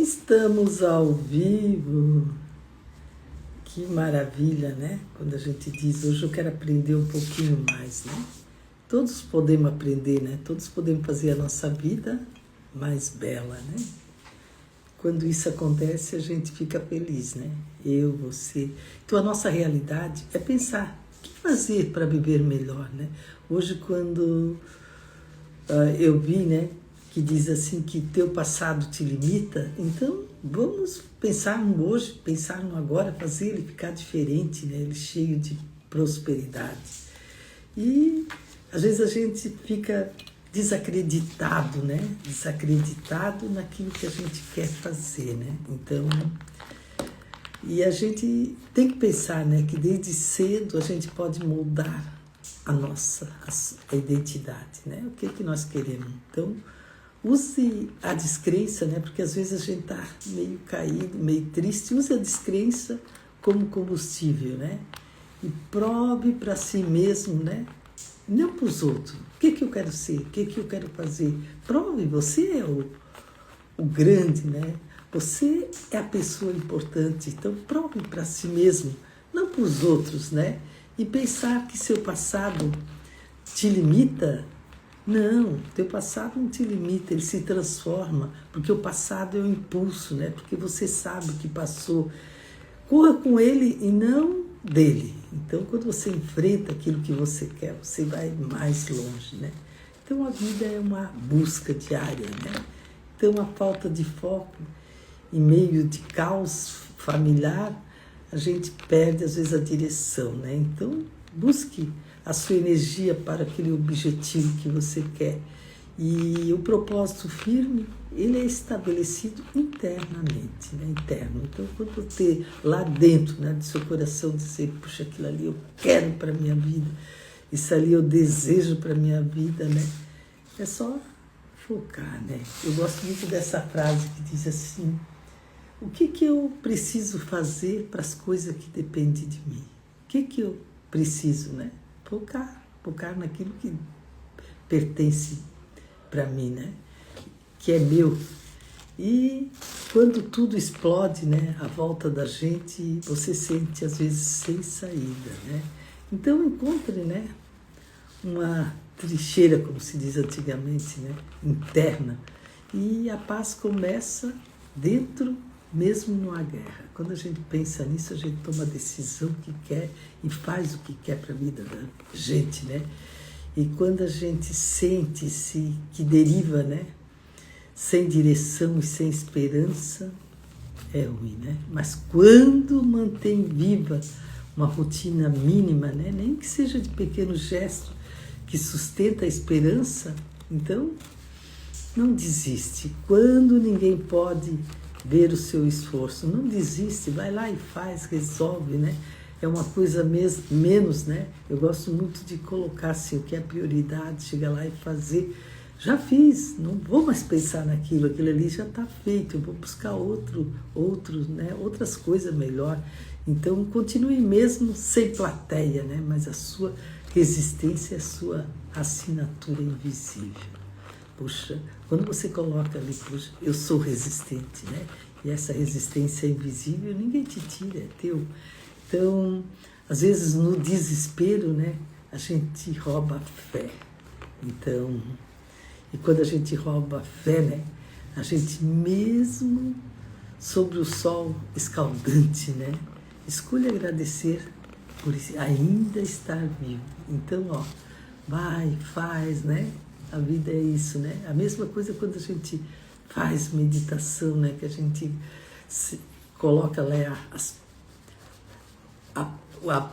Estamos ao vivo. Que maravilha, né? Quando a gente diz, hoje eu quero aprender um pouquinho mais, né? Todos podemos aprender, né? Todos podemos fazer a nossa vida mais bela, né? Quando isso acontece, a gente fica feliz, né? Eu, você. Então, a nossa realidade é pensar, o que fazer para viver melhor, né? Hoje, quando eu vi, né, que diz assim que teu passado te limita, então vamos pensar no hoje, pensar no agora, fazer ele ficar diferente, né? Ele cheio de prosperidade. E às vezes a gente fica desacreditado, né? Desacreditado naquilo que a gente quer fazer, né? Então, e a gente tem que pensar, né, que desde cedo a gente pode moldar a nossa a identidade, né? O que nós queremos. Então, use a descrença, né? Porque às vezes a gente está meio caído, meio triste. Use a descrença como combustível, né? E prove para si mesmo, né? Não para os outros. O que eu quero ser? O que eu quero fazer? Prove, você é o grande, né? Você é a pessoa importante. Então, prove para si mesmo, não para os outros, né? E pensar que seu passado te limita. Não, teu passado não te limita, ele se transforma, porque o passado é um impulso, né? Porque você sabe que passou. Corra com ele e não dele. Então, quando você enfrenta aquilo que você quer, você vai mais longe, né? Então, a vida é uma busca diária, né? Então, a falta de foco em meio de caos familiar, a gente perde, às vezes, a direção, né? Então, busque a sua energia para aquele objetivo que você quer. E o propósito firme, ele é estabelecido internamente, né? Interno. Então, quando você lá dentro, né, do seu coração dizer, puxa, aquilo ali eu quero para a minha vida, isso ali eu desejo para a minha vida, né? É só focar, né? Eu gosto muito dessa frase que diz assim, o que eu preciso fazer para as coisas que dependem de mim? O que eu preciso, né? Focar naquilo que pertence para mim, né? Que é meu. E quando tudo explode, né, à volta da gente, você sente às vezes sem saída, né? Então encontre, né, uma trincheira, como se diz antigamente, né, interna, e a paz começa dentro, mesmo numa guerra. Quando a gente pensa nisso, a gente toma a decisão que quer e faz o que quer para a vida da gente, né? E quando a gente sente-se que deriva, né, sem direção e sem esperança, é ruim, né? Mas quando mantém viva uma rotina mínima, né, nem que seja de pequenos gestos que sustenta a esperança, então não desiste. Quando ninguém pode ver o seu esforço, não desiste, vai lá e faz, resolve, né? É uma coisa menos, né? Eu gosto muito de colocar assim, o que é prioridade, chegar lá e fazer. Já fiz, não vou mais pensar naquilo, aquilo ali já está feito, eu vou buscar outros, né? Outras coisas melhor. Então, continue mesmo sem plateia, né? Mas a sua resistência é a sua assinatura invisível. Puxa, quando você coloca ali, puxa, eu sou resistente, né? E essa resistência é invisível, ninguém te tira, é teu. Então, às vezes no desespero, né, a gente rouba a fé. Então, e quando a gente rouba a fé, né, a gente mesmo sobre o sol escaldante, né, escolhe agradecer por ainda estar vivo. Então, ó, vai, faz, né? A vida é isso, né? A mesma coisa quando a gente faz meditação, né? Que a gente coloca lá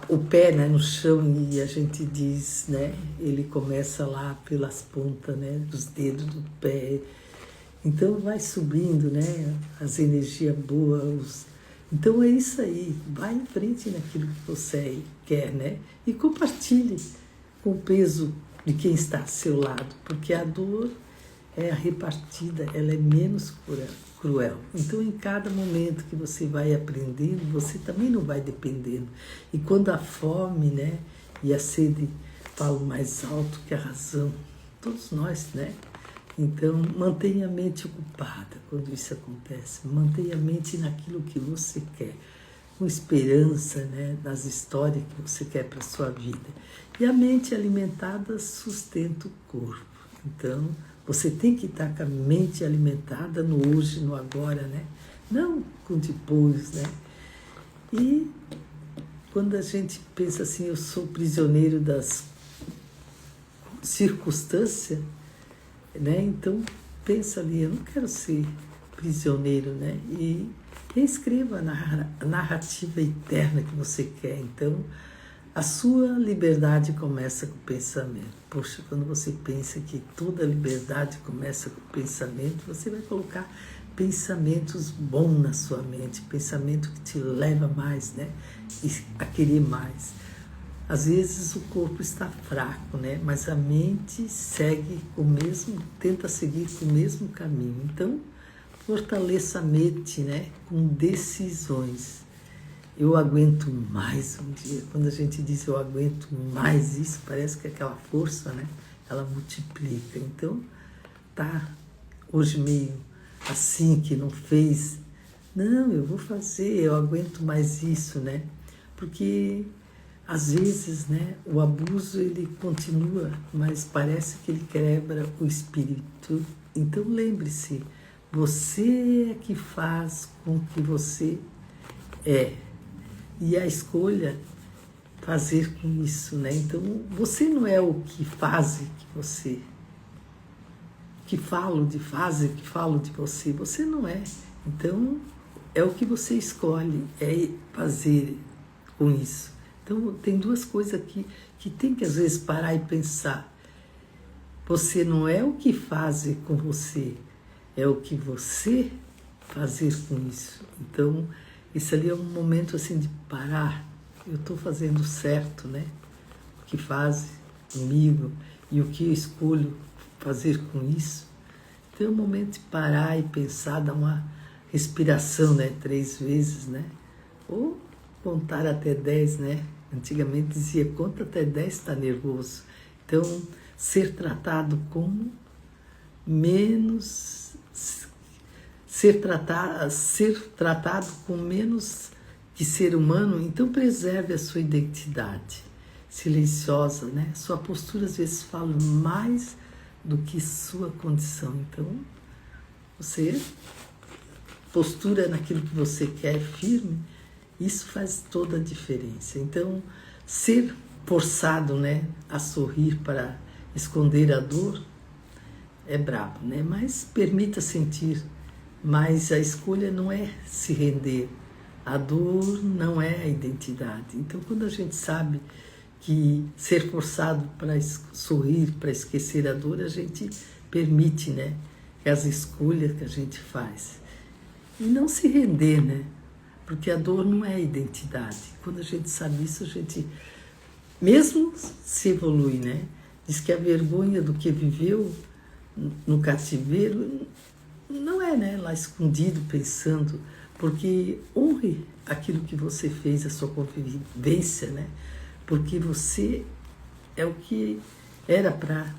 o pé, né, no chão e a gente diz, né? Ele começa lá pelas pontas, né? Dos dedos do pé. Então vai subindo, né? As energias boas. Então é isso aí. Vai em frente naquilo que você quer, né? E compartilhe com o peso de quem está ao seu lado, porque a dor é a repartida, ela é menos cruel. Então, em cada momento que você vai aprendendo, você também não vai dependendo. E quando a fome, né, e a sede falam mais alto que a razão, todos nós, né, Então, mantenha a mente ocupada quando isso acontece. Mantenha a mente naquilo que você quer, com esperança, né, nas histórias que você quer para a sua vida. E a mente alimentada sustenta o corpo. Então, você tem que estar com a mente alimentada no hoje, no agora, né? Não com depois, né? E quando a gente pensa assim, eu sou prisioneiro das circunstâncias, né? Então, pensa ali, eu não quero ser prisioneiro, né? E reescreva a narrativa eterna que você quer. Então, a sua liberdade começa com o pensamento. Poxa, quando você pensa que toda liberdade começa com o pensamento, você vai colocar pensamentos bons na sua mente, pensamento que te leva mais, né? A querer mais. Às vezes o corpo está fraco, né? Mas a mente segue tenta seguir com o mesmo caminho. Então, fortaleça a mente, né? Com decisões. Eu aguento mais um dia. Quando a gente diz eu aguento mais isso, parece que aquela força, né? Ela multiplica. Então, tá hoje meio assim que não fez. Não, eu vou fazer, eu aguento mais isso, né? Porque às vezes, né, o abuso ele continua, mas parece que ele quebra o espírito. Então lembre-se, você é que faz com que você é. E a escolha fazer com isso, né? Então você não é o que faz que você, que falo de fase, que falo de você, você não é. Então é o que você escolhe, é fazer com isso. Então, tem duas coisas aqui que tem que, às vezes, parar e pensar. Você não é o que faz com você, é o que você fazer com isso. Então, isso ali é um momento, assim, de parar. Eu estou fazendo certo, né? O que faz comigo e o que eu escolho fazer com isso. Então, é um momento de parar e pensar, dar uma respiração, né? 3 vezes, né? Ou contar até 10, né? Antigamente dizia, conta até 10, está nervoso. Então, ser tratado como menos... Ser tratado com menos que ser humano, então preserve a sua identidade silenciosa, né? Sua postura às vezes fala mais do que sua condição. Então, você postura naquilo que você quer, firme, isso faz toda a diferença. Então, ser forçado, né, a sorrir para esconder a dor é brabo, né? Mas permita sentir, mas a escolha não é se render. A dor não é a identidade. Então, quando a gente sabe que ser forçado para sorrir, para esquecer a dor, a gente permite, né, as escolhas que a gente faz. E não se render, né? Porque a dor não é a identidade. Quando a gente sabe isso, a gente mesmo se evolui, né? Diz que a vergonha do que viveu no cativeiro não é, né, lá escondido pensando, porque honre aquilo que você fez, a sua convivência, né? Porque você é o que era para...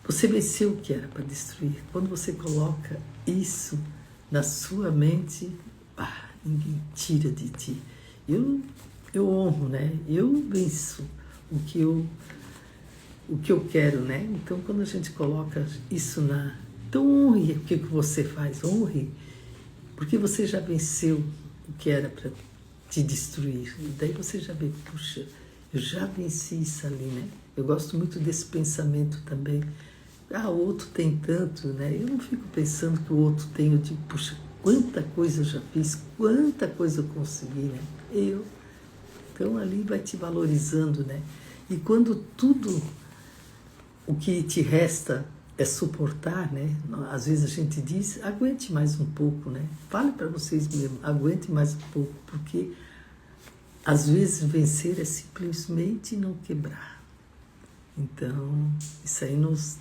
Você venceu o que era para destruir. Quando você coloca isso na sua mente, ninguém tira de ti. Eu honro, né? Eu venço o que eu quero, né? Então, quando a gente coloca isso Então, honre o que você faz, honre, porque você já venceu o que era para te destruir. E daí você já vê, puxa, eu já venci isso ali, né? Eu gosto muito desse pensamento também. O outro tem tanto, né? Eu não fico pensando que o outro tem, eu digo, puxa, quanta coisa eu já fiz, quanta coisa eu consegui, né? Então, ali vai te valorizando, né? E quando tudo o que te resta é suportar, né? Às vezes a gente diz, aguente mais um pouco, né? Fale para vocês mesmos, aguente mais um pouco, porque às vezes vencer é simplesmente não quebrar. Então, isso aí nos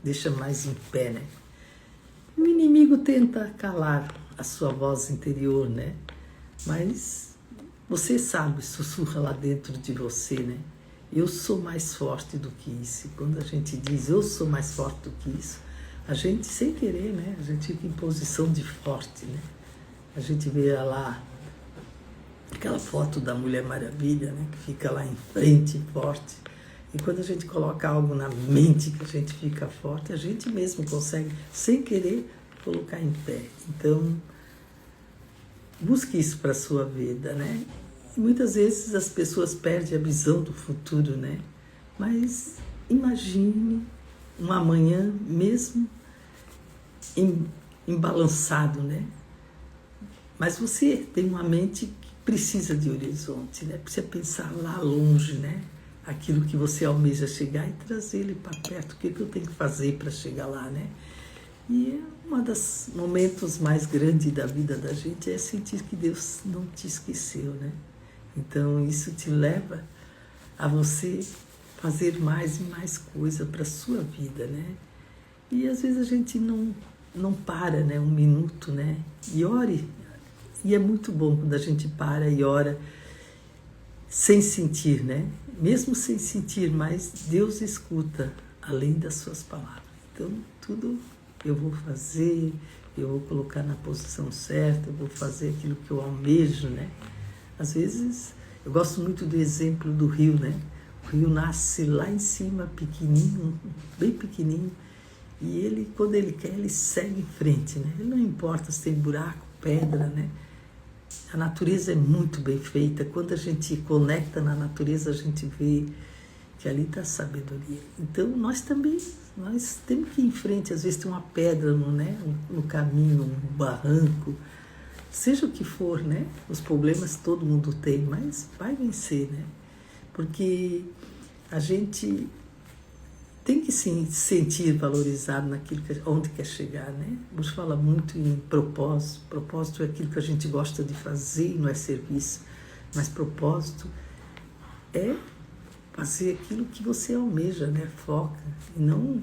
deixa mais em pé, né? O inimigo tenta calar a sua voz interior, né? Mas você sabe, sussurra lá dentro de você, né? Eu sou mais forte do que isso. E quando a gente diz eu sou mais forte do que isso, a gente, sem querer, né? A gente fica em posição de forte, né? A gente vê lá aquela foto da Mulher Maravilha, né? Que fica lá em frente, forte. E quando a gente coloca algo na mente que a gente fica forte, a gente mesmo consegue, sem querer, colocar em pé. Então, busque isso para a sua vida, né? E muitas vezes as pessoas perdem a visão do futuro, né? Mas imagine um amanhã mesmo embalançado, né? Mas você tem uma mente que precisa de horizonte, né? Precisa pensar lá longe, né? Aquilo que você almeja chegar e trazer ele para perto. O que eu tenho que fazer para chegar lá, né? E um dos momentos mais grandes da vida da gente é sentir que Deus não te esqueceu, né? Então, isso te leva a você fazer mais e mais coisa para a sua vida, né? E às vezes a gente não para, né? Um minuto, né? E ore. E é muito bom quando a gente para e ora sem sentir, né? Mesmo sem sentir, mas Deus escuta além das suas palavras. Então, tudo eu vou fazer, eu vou colocar na posição certa, eu vou fazer aquilo que eu almejo, né? Às vezes, eu gosto muito do exemplo do rio, né? O rio nasce lá em cima, pequenininho, bem pequenininho, e ele, quando ele quer, ele segue em frente, né? Ele não importa se tem buraco, pedra, né? A natureza é muito bem feita. Quando a gente conecta na natureza, a gente vê que ali está a sabedoria. Então, nós também, nós temos que ir em frente. Às vezes tem uma pedra no caminho, um barranco, seja o que for, né? Os problemas todo mundo tem, mas vai vencer, né? Porque a gente tem que se sentir valorizado naquilo onde quer chegar, né? Você fala muito em propósito. Propósito é aquilo que a gente gosta de fazer, não é serviço. Mas propósito é fazer aquilo que você almeja, né? Foca e não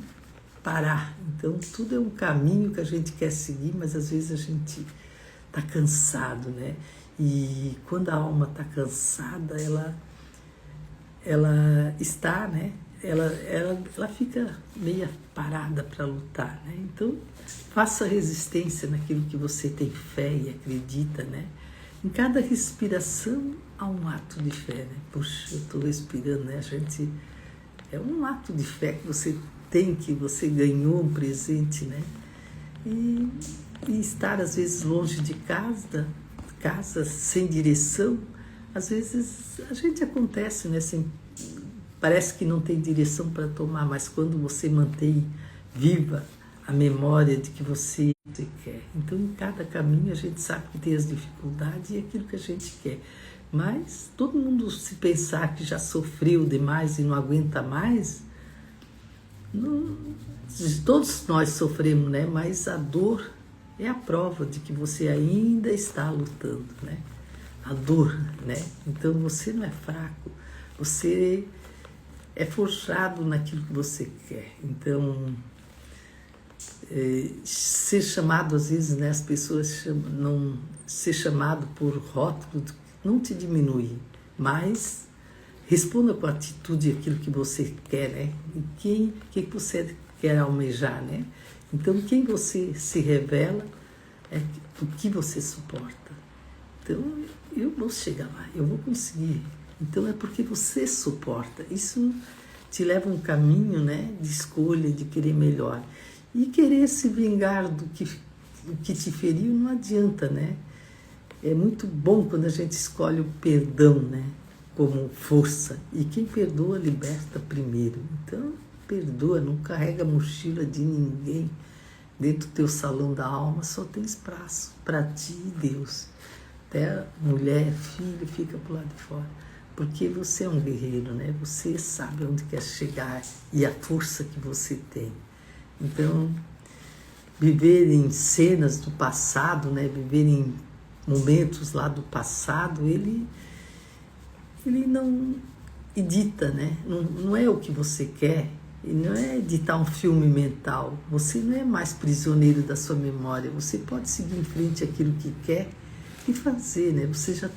parar. Então, tudo é um caminho que a gente quer seguir, mas às vezes a gente está cansado, né? E quando a alma está cansada, ela está, né? Ela fica meio parada para lutar, né? Então, faça resistência naquilo que você tem fé e acredita, né? Em cada respiração há um ato de fé, né? Puxa, eu estou respirando, né? É um ato de fé que você tem, que você ganhou um presente, né? E estar, às vezes, longe de casa sem direção, às vezes a gente acontece, né? Parece que não tem direção para tomar, mas quando você mantém viva a memória de que você quer. Então, em cada caminho, a gente sabe que tem as dificuldades e aquilo que a gente quer. Mas todo mundo, se pensar que já sofreu demais e não aguenta mais, todos nós sofremos, né? Mas a dor é a prova de que você ainda está lutando, né? A dor, né? Então, você não é fraco, você é forjado naquilo que você quer. Então, ser chamado, às vezes, né, as pessoas não ser chamado por rótulo não te diminui, mas responda com atitude aquilo que você quer, né? E que você quer almejar, né? Então, quem você se revela é o que você suporta. Então, eu vou chegar lá, eu vou conseguir. Então, é porque você suporta. Isso te leva a um caminho, né, de escolha, de querer melhor. E querer se vingar do que te feriu não adianta, né? É muito bom quando a gente escolhe o perdão, né, como força. E quem perdoa, liberta primeiro. Então, perdoa, não carrega a mochila de ninguém. Dentro do teu salão da alma só tem espaço para ti e Deus. Até mulher, filho, fica pro lado de fora. Porque você é um guerreiro, né? Você sabe onde quer chegar e a força que você tem. Então, viver em cenas do passado, né? Viver em momentos lá do passado, ele não edita, né? Não é o que você quer, e não é editar um filme mental. Você não é mais prisioneiro da sua memória, você pode seguir em frente aquilo que quer e fazer, né? Você já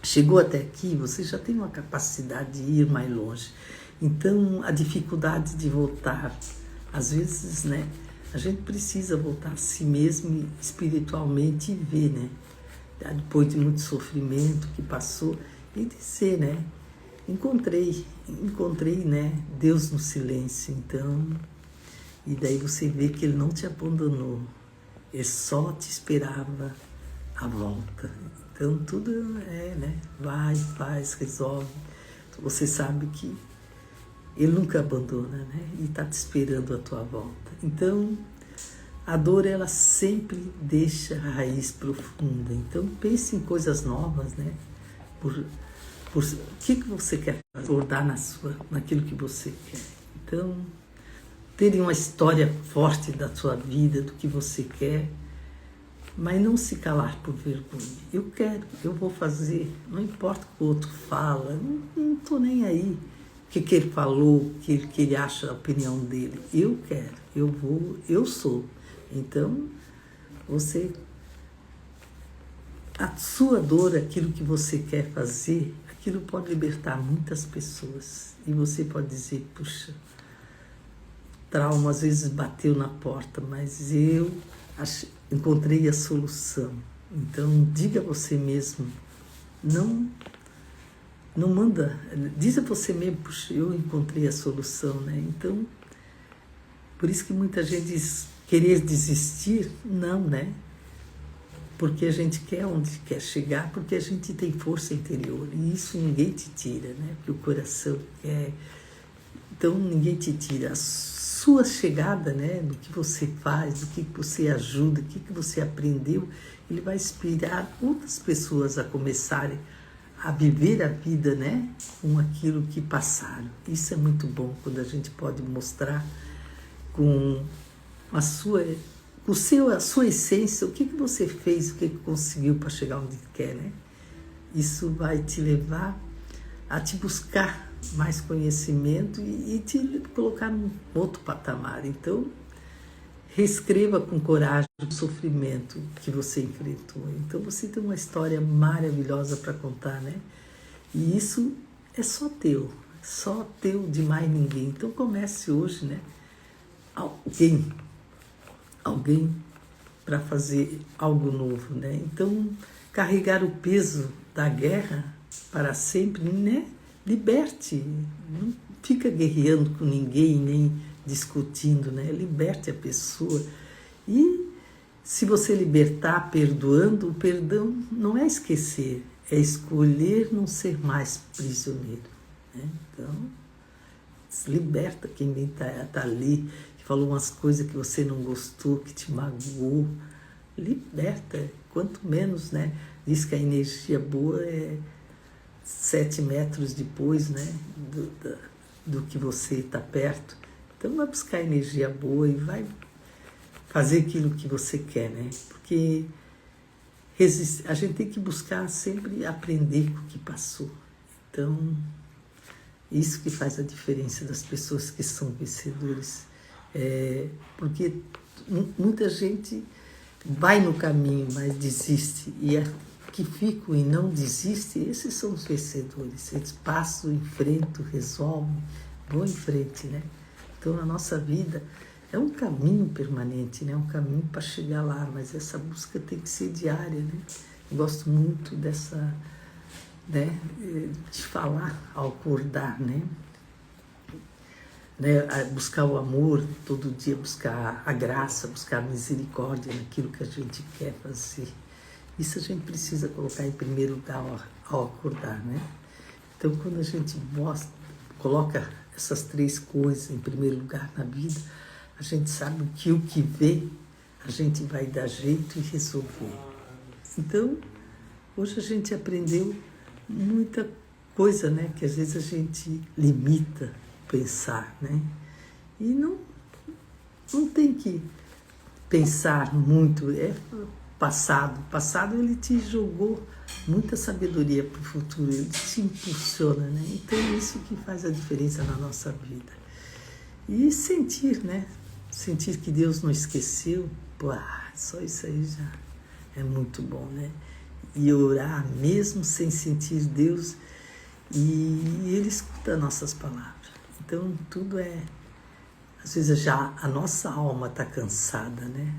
chegou até aqui, você já tem uma capacidade de ir mais longe. Então, a dificuldade de voltar às vezes, né, a gente precisa voltar a si mesmo espiritualmente e ver, né, depois de muito sofrimento que passou, e dizer, né, encontrei, né, Deus no silêncio, então, e daí você vê que Ele não te abandonou, Ele só te esperava a volta. Então tudo né, vai, faz, resolve. Você sabe que Ele nunca abandona, né, e está te esperando a tua volta. Então, a dor, ela sempre deixa a raiz profunda. Então, pense em coisas novas, né? O que você quer abordar naquilo que você quer. Então, terem uma história forte da sua vida, do que você quer, mas não se calar por vergonha. Eu quero, eu vou fazer, não importa o que o outro fala, não estou nem aí. O que ele falou, o que ele acha, a opinião dele. Eu quero, eu vou, eu sou. Então, a sua dor, aquilo que você quer fazer, aquilo pode libertar muitas pessoas. E você pode dizer, puxa, trauma às vezes bateu na porta, mas eu encontrei a solução. Então, diga a você mesmo, não manda, diz a você mesmo, puxa, eu encontrei a solução, né? Então, por isso que muita gente diz, querer desistir, não, né? Porque a gente quer onde quer chegar, porque a gente tem força interior. E isso ninguém te tira, né? Porque o coração quer. Então ninguém te tira. A sua chegada, né? Do que você faz, do que você ajuda, do que você aprendeu, ele vai inspirar outras pessoas a começarem a viver a vida, né? Com aquilo que passaram. Isso é muito bom quando a gente pode mostrar com a sua essência, o que você fez, o que conseguiu para chegar onde quer, né? Isso vai te levar a te buscar mais conhecimento e te colocar num outro patamar. Então, reescreva com coragem o sofrimento que você enfrentou. Então, você tem uma história maravilhosa para contar, né? E isso é só teu de mais ninguém. Então, comece hoje, né? Alguém para fazer algo novo, né? Então, carregar o peso da guerra para sempre, né? Liberte, não fica guerreando com ninguém, nem discutindo, né? Liberte a pessoa. E se você libertar perdoando, o perdão não é esquecer, é escolher não ser mais prisioneiro, né? Então, se liberta quem está ali, falou umas coisas que você não gostou, que te magoou, liberta. Quanto menos, né? Diz que a energia boa é 7 metros depois, né? Do que você está perto. Então, vai buscar energia boa e vai fazer aquilo que você quer, né? Porque a gente tem que buscar sempre aprender com o que passou. Então, isso que faz a diferença das pessoas que são vencedores. Porque muita gente vai no caminho, mas desiste. E que ficam e não desistem, esses são os vencedores. Eles passam, enfrentam, resolvem, vão em frente, né? Então, na nossa vida, é um caminho permanente, né? Um caminho para chegar lá, mas essa busca tem que ser diária, né? Eu gosto muito dessa, né? De falar ao acordar, né? Buscar o amor todo dia, buscar a graça, buscar a misericórdia naquilo que a gente quer fazer. Isso a gente precisa colocar em primeiro lugar ao acordar, né? Então, quando a gente coloca essas 3 coisas em primeiro lugar na vida, a gente sabe que o que vê, a gente vai dar jeito e resolver. Então, hoje a gente aprendeu muita coisa, né? Que às vezes a gente limita pensar, né? E não tem que pensar muito, passado. O passado, ele te jogou muita sabedoria para o futuro, ele te impulsiona, né? Então, é isso que faz a diferença na nossa vida. E sentir, né? Sentir que Deus não esqueceu, só isso aí já é muito bom, né? E orar mesmo sem sentir Deus, e Ele escuta nossas palavras. Então, tudo Às vezes já a nossa alma está cansada, né?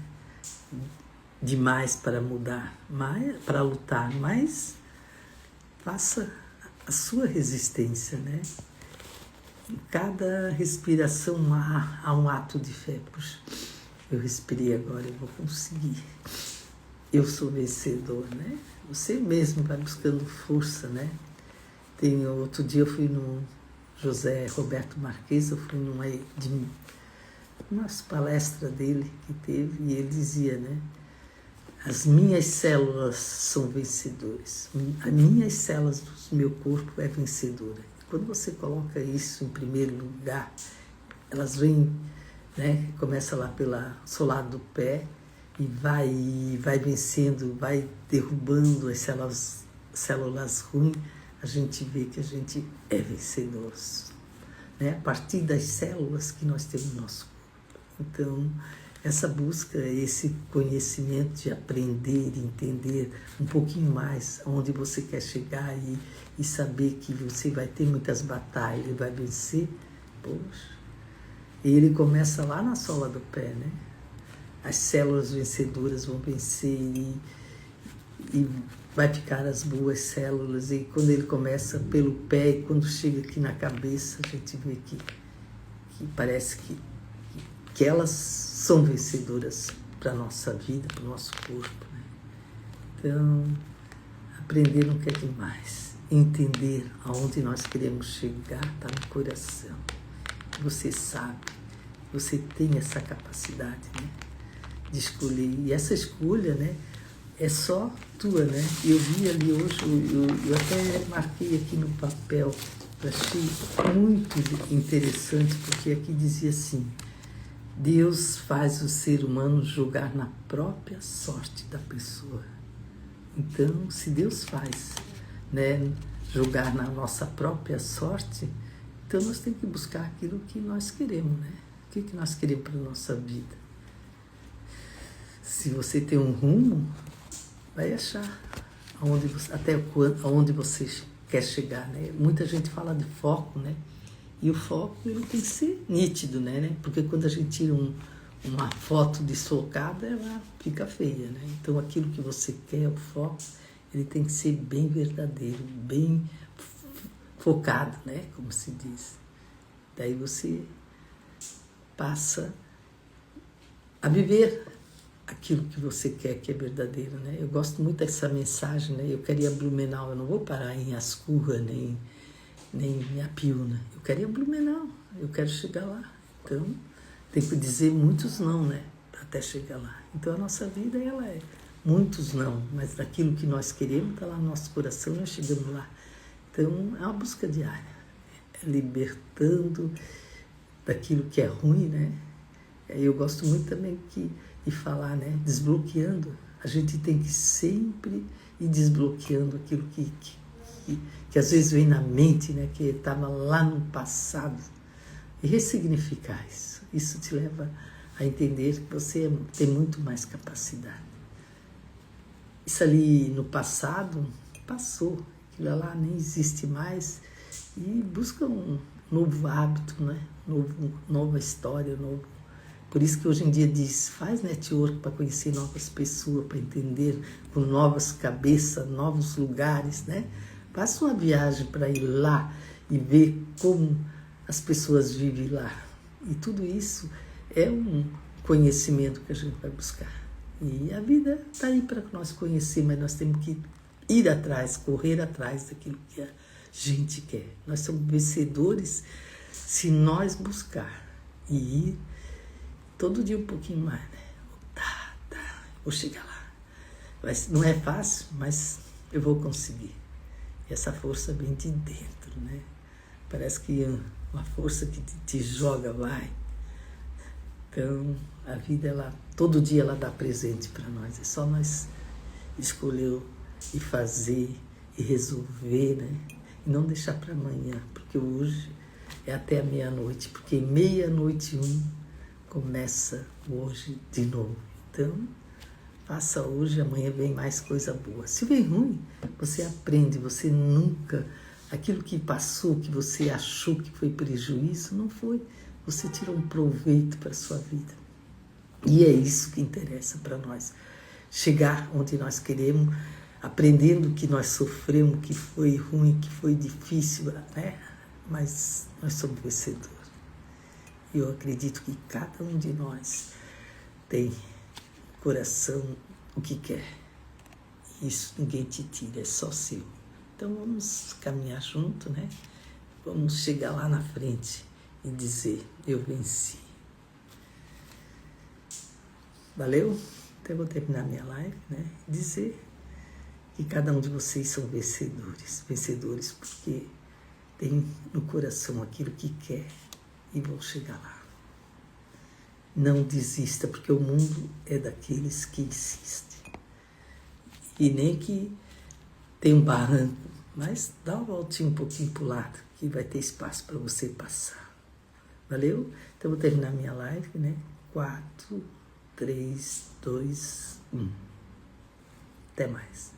Demais para mudar, para lutar, mas faça a sua resistência, né? Em cada respiração há um ato de fé. Puxa, eu respirei agora, eu vou conseguir. Eu sou vencedor, né? Você mesmo vai buscando força, né? Outro dia eu fui no José Roberto Marques, eu fui umas palestras dele que teve, e ele dizia, né? As minhas células são vencedoras. As minhas células do meu corpo é vencedora. Quando você coloca isso em primeiro lugar, elas vêm, né? Começa lá pelo solado do pé e vai vencendo, vai derrubando as células ruins. A gente vê que a gente é vencedor, né? A partir das células que nós temos no nosso corpo. Então, essa busca, esse conhecimento de aprender, entender um pouquinho mais aonde você quer chegar e saber que você vai ter muitas batalhas e vai vencer, poxa. E ele começa lá na sola do pé, né? As células vencedoras vão vencer e vai ficar as boas células. E quando ele começa pelo pé e quando chega aqui na cabeça, a gente vê que parece que elas são vencedoras para a nossa vida, para o nosso corpo, né? Então, aprender não quer demais. Entender aonde nós queremos chegar está no coração. Você sabe, você tem essa capacidade, né, de escolher. E essa escolha, né, é só tua, né? Eu vi ali hoje, eu até marquei aqui no papel, eu achei muito interessante, porque aqui dizia assim: Deus faz o ser humano julgar na própria sorte da pessoa. Então, se Deus faz, né, julgar na nossa própria sorte, então nós temos que buscar aquilo que nós queremos, né? O que nós queremos para a nossa vida. Se você tem um rumo, vai achar até onde você quer chegar, né? Muita gente fala de foco, né? E o foco, ele tem que ser nítido, né? Porque quando a gente tira uma foto deslocada, ela fica feia, né? Então, aquilo que você quer, o foco, ele tem que ser bem verdadeiro, bem focado, né? Como se diz. Daí você passa a viver aquilo que você quer, que é verdadeiro, né? Eu gosto muito dessa mensagem, né? Eu queria Blumenau, eu não vou parar em Ascurra, nem em Apiúna. Eu quero ir a Blumenau, eu quero chegar lá. Então, tem que dizer muitos não, né? Até chegar lá. Então, a nossa vida, ela é muitos não, mas daquilo que nós queremos está lá no nosso coração, nós chegamos lá. Então, é uma busca diária. É libertando daquilo que é ruim, né? Eu gosto muito também de falar, né? Desbloqueando. A gente tem que sempre ir desbloqueando aquilo que às vezes vem na mente, né? Que estava lá no passado. E ressignificar isso. Isso te leva a entender que você tem muito mais capacidade. Isso ali no passado passou. Aquilo lá nem existe mais. E busca um novo hábito, né? Nova história, novo. Por isso que hoje em dia diz, faz network para conhecer novas pessoas, para entender com novas cabeças, novos lugares, né? Faça uma viagem para ir lá e ver como as pessoas vivem lá. E tudo isso é um conhecimento que a gente vai buscar. E a vida está aí para nós conhecer, mas nós temos que ir atrás, correr atrás daquilo que a gente quer. Nós somos vencedores se nós buscar e ir todo dia um pouquinho mais, né? Vou chegar lá. Mas não é fácil, mas eu vou conseguir. E essa força vem de dentro, né? Parece que uma força que te joga, vai. Então, a vida, todo dia ela dá presente para nós. É só nós escolher e fazer e resolver, né? E não deixar para amanhã, porque hoje é até a meia-noite, porque 00:01 começa hoje de novo. Então, faça hoje, amanhã vem mais coisa boa. Se vem ruim, você aprende, você nunca... Aquilo que passou, que você achou que foi prejuízo, não foi. você tira um proveito para a sua vida. E é isso que interessa para nós. Chegar onde nós queremos, aprendendo que nós sofremos, que foi ruim, que foi difícil, né? Mas nós somos vencedores. E eu acredito que cada um de nós tem coração o que quer. Isso ninguém te tira, é só seu. Então vamos caminhar junto, né? Vamos chegar lá na frente e dizer, eu venci. Valeu? Então eu vou terminar minha live, né? Dizer que cada um de vocês são vencedores. Vencedores porque tem no coração aquilo que quer e vão chegar lá. Não desista, porque o mundo é daqueles que insistem. E nem que tem um barranco, mas dá uma voltinha um pouquinho para o lado, que vai ter espaço para você passar. Valeu? Então eu vou terminar minha live, né? 4, 3, 2, 1. Até mais.